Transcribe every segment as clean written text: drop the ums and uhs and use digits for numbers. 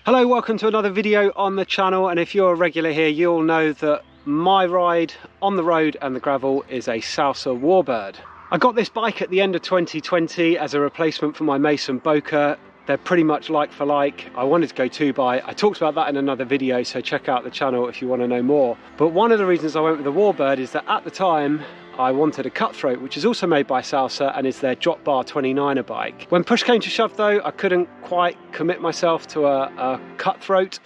Hello, welcome to another video on the channel, and if you're a regular here you'll know that my ride on the road and the gravel is a Salsa Warbird. I got this bike at the end of 2020 as a replacement for my Mason Boca. They're pretty much like for like. I wanted to go 2x. I talked about that in another video, so check out the channel if you want to know more. But one of the reasons I went with the Warbird is that at the time I wanted a Cutthroat, which is also made by Salsa and is their drop bar 29er bike. When push came to shove though, I couldn't quite commit myself to a Cutthroat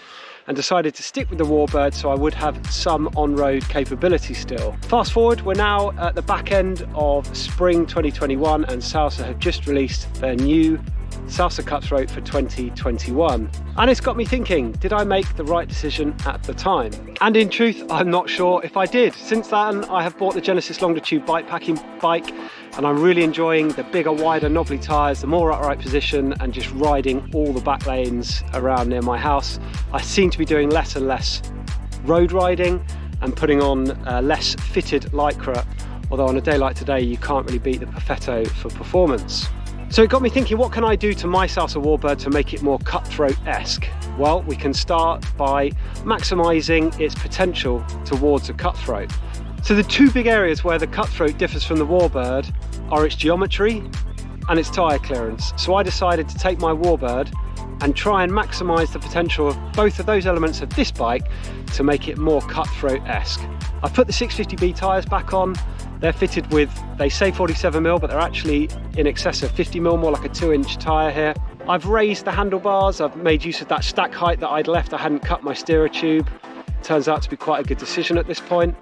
and decided to stick with the Warbird so I would have some on-road capability still. Fast forward, we're now at the back end of spring 2021 and Salsa have just released their new Salsa Cutthroat for 2021. And it's got me thinking, did I make the right decision at the time? And in truth, I'm not sure if I did. Since then, I have bought the Genesis Longitude bikepacking bike, and I'm really enjoying the bigger, wider, knobbly tyres, the more upright position, and just riding all the back lanes around near my house. I seem to be doing less and less road riding and putting on less fitted Lycra, although on a day like today, you can't really beat the Perfetto for performance. So it got me thinking, what can I do to my Salsa Warbird to make it more Cutthroat-esque? Well, we can start by maximising its potential towards a Cutthroat. So the two big areas where the Cutthroat differs from the Warbird are its geometry and its tyre clearance. So I decided to take my Warbird and try and maximise the potential of both of those elements of this bike to make it more Cutthroat-esque. I've put the 650B tyres back on. They're fitted with, they say 47mm, but they're actually in excess of 50mm, more like a 2-inch tyre here. I've raised the handlebars. I've made use of that stack height that I'd left. I hadn't cut my steerer tube. Turns out to be quite a good decision at this point.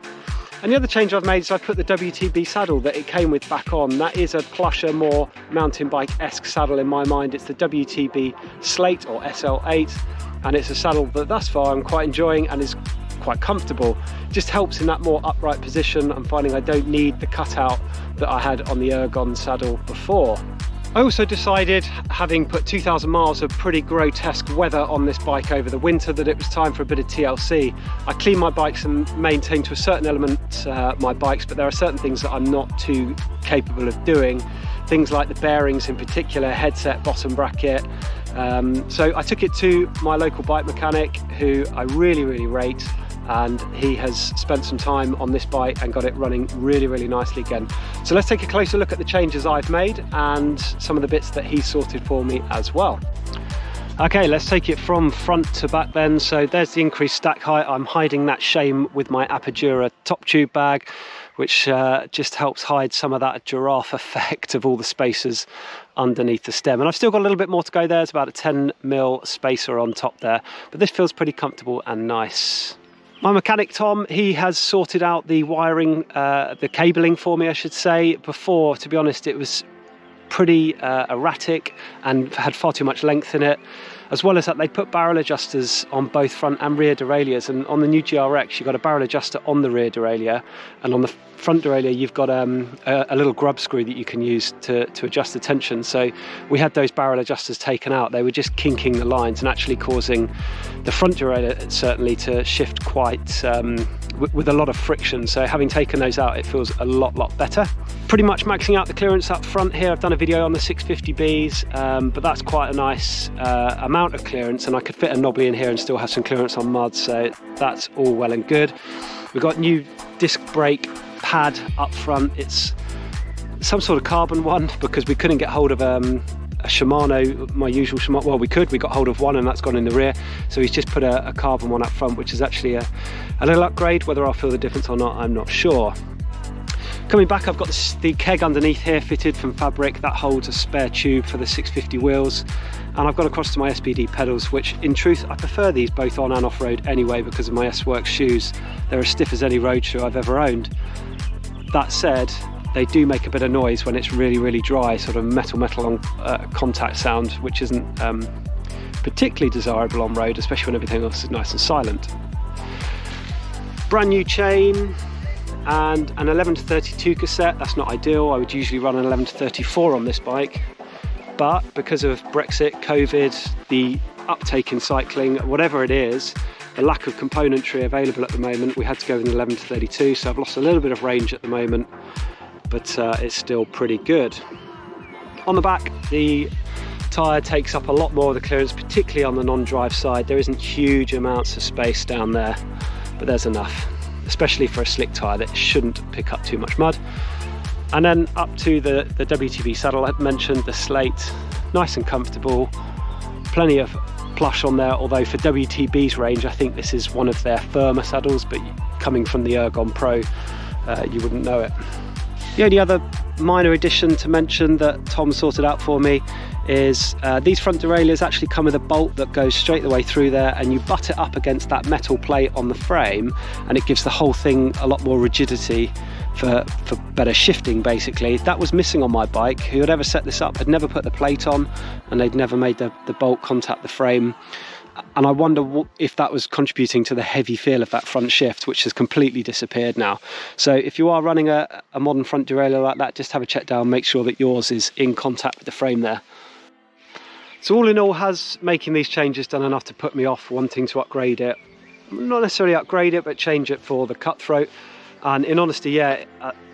And the other change I've made is I've put the WTB saddle that it came with back on. That is a plusher, more mountain bike-esque saddle in my mind. It's the WTB Slate or SL8, and it's a saddle that thus far I'm quite enjoying and is quite comfortable. Just helps in that more upright position. I'm finding I don't need the cutout that I had on the Ergon saddle before. I also decided, having put 2,000 miles of pretty grotesque weather on this bike over the winter, that it was time for a bit of TLC. I clean my bikes and maintain to a certain element my bikes, but there are certain things that I'm not too capable of doing. Things like the bearings in particular, headset, bottom bracket. So I took it to my local bike mechanic, who I really rate, and he has spent some time on this bike and got it running really nicely again. So let's take a closer look at the changes I've made and some of the bits that he sorted for me as well. Okay, let's take it from front to back then. So there's the increased stack height. I'm hiding that shame with my Apogura top tube bag, which just helps hide some of that giraffe effect of all the spacers underneath the stem. And I've still got a little bit more to go there. It's about a 10mm spacer on top there, but this feels pretty comfortable and nice. My mechanic Tom, he has sorted out the wiring, the cabling for me I should say. Before, to be honest, it was pretty erratic and had far too much length in it. As well as that, they put barrel adjusters on both front and rear derailleurs, and on the new GRX you've got a barrel adjuster on the rear derailleur, and on the front derailleur you've got a little grub screw that you can use to adjust the tension. So we had those barrel adjusters taken out. They were just kinking the lines and actually causing the front derailleur certainly to shift quite with a lot of friction. So having taken those out, it feels a lot better. Pretty much maxing out the clearance up front here. I've done a video on the 650Bs, but that's quite a nice amount of clearance, and I could fit a knobbly in here and still have some clearance on mud, so that's all well and good. We've got new disc brake pad up front. It's some sort of carbon one because we couldn't get hold of a Shimano, my usual Shimano. Well, we got hold of one and that's gone in the rear, so he's just put a carbon one up front, which is actually a little upgrade. Whether I'll feel the difference or not, I'm not sure. Coming back, I've got the keg underneath here fitted from fabric that holds a spare tube for the 650 wheels, and I've got across to my SPD pedals, which in truth I prefer these both on and off-road anyway because of my S-Works shoes. They're as stiff as any road shoe I've ever owned. That said, they do make a bit of noise when it's really dry, sort of metal on contact sound, which isn't particularly desirable on road, especially when everything else is nice and silent. Brand new chain and an 11-32 cassette. That's not ideal. I would usually run an 11-34 on this bike, but because of Brexit, COVID, the uptake in cycling, whatever it is, the lack of componentry available at the moment, we had to go with an 11-32, so I've lost a little bit of range at the moment, but it's still pretty good. On the back, the tyre takes up a lot more of the clearance, particularly on the non-drive side. There isn't huge amounts of space down there, but there's enough, especially for a slick tyre that shouldn't pick up too much mud. And then up to the WTB saddle I mentioned, the slate, nice and comfortable, plenty of plush on there, although for WTB's range I think this is one of their firmer saddles, but coming from the Ergon Pro you wouldn't know it. The only other minor addition to mention that Tom sorted out for me is these front derailleurs actually come with a bolt that goes straight the way through there, and you butt it up against that metal plate on the frame and it gives the whole thing a lot more rigidity for better shifting basically. That was missing on my bike. Whoever set this up had never put the plate on and they'd never made the bolt contact the frame, and I wonder if that was contributing to the heavy feel of that front shift, which has completely disappeared now. So if you are running a modern front derailleur like that, just have a check down, make sure that yours is in contact with the frame there. So all in all, has making these changes done enough to put me off wanting to upgrade it? Not necessarily upgrade it, but change it for the Cutthroat. And in honesty, yeah,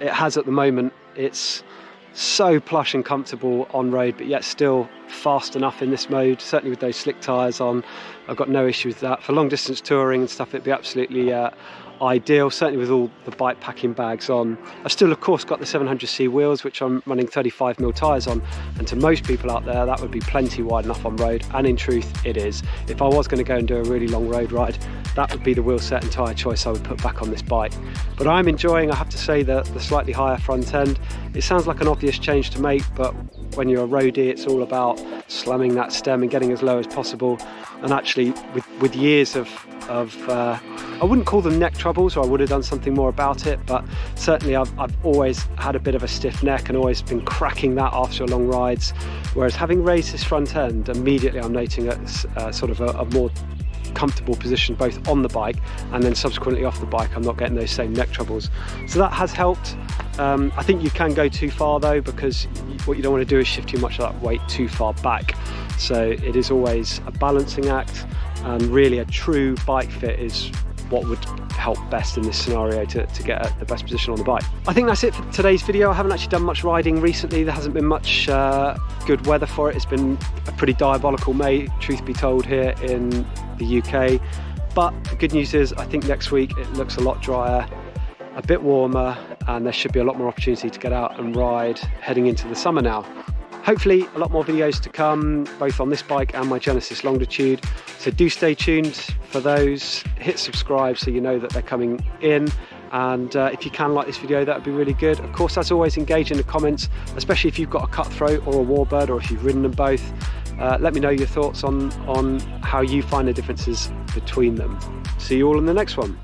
it has at the moment. It's so plush and comfortable on road, but yet still fast enough in this mode, certainly with those slick tyres on. I've got no issue with that. For long distance touring and stuff, it'd be absolutely ideal, certainly with all the bike packing bags on. I've still of course got the 700C wheels, which I'm running 35mm tyres on, and to most people out there that would be plenty wide enough on road, and in truth it is. If I was going to go and do a really long road ride, that would be the wheel set and tyre choice I would put back on this bike. But I'm enjoying, I have to say, the slightly higher front end. It sounds like an obvious change to make, but when you're a roadie it's all about slamming that stem and getting as low as possible. And actually with years of I wouldn't call them neck troubles, or I would have done something more about it, but certainly I've always had a bit of a stiff neck and always been cracking that after long rides, whereas having raised this front end, immediately I'm noting a sort of a more comfortable position both on the bike and then subsequently off the bike. I'm not getting those same neck troubles, so that has helped. I think you can go too far though, because what you don't want to do is shift too much of that weight too far back, so it is always a balancing act, and really a true bike fit is what would help best in this scenario to get the best position on the bike. I think that's it for today's video. I haven't actually done much riding recently. There hasn't been much good weather for it. It's been a pretty diabolical May, truth be told, here in the UK. But the good news is I think next week it looks a lot drier, a bit warmer, and there should be a lot more opportunity to get out and ride heading into the summer now. Hopefully a lot more videos to come, both on this bike and my Genesis Longitude, so do stay tuned for those. Hit subscribe so you know that they're coming in, and if you can like this video, that would be really good. Of course, as always, engage in the comments, especially if you've got a Cutthroat or a Warbird, or if you've ridden them both. Let me know your thoughts on how you find the differences between them. See you all in the next one.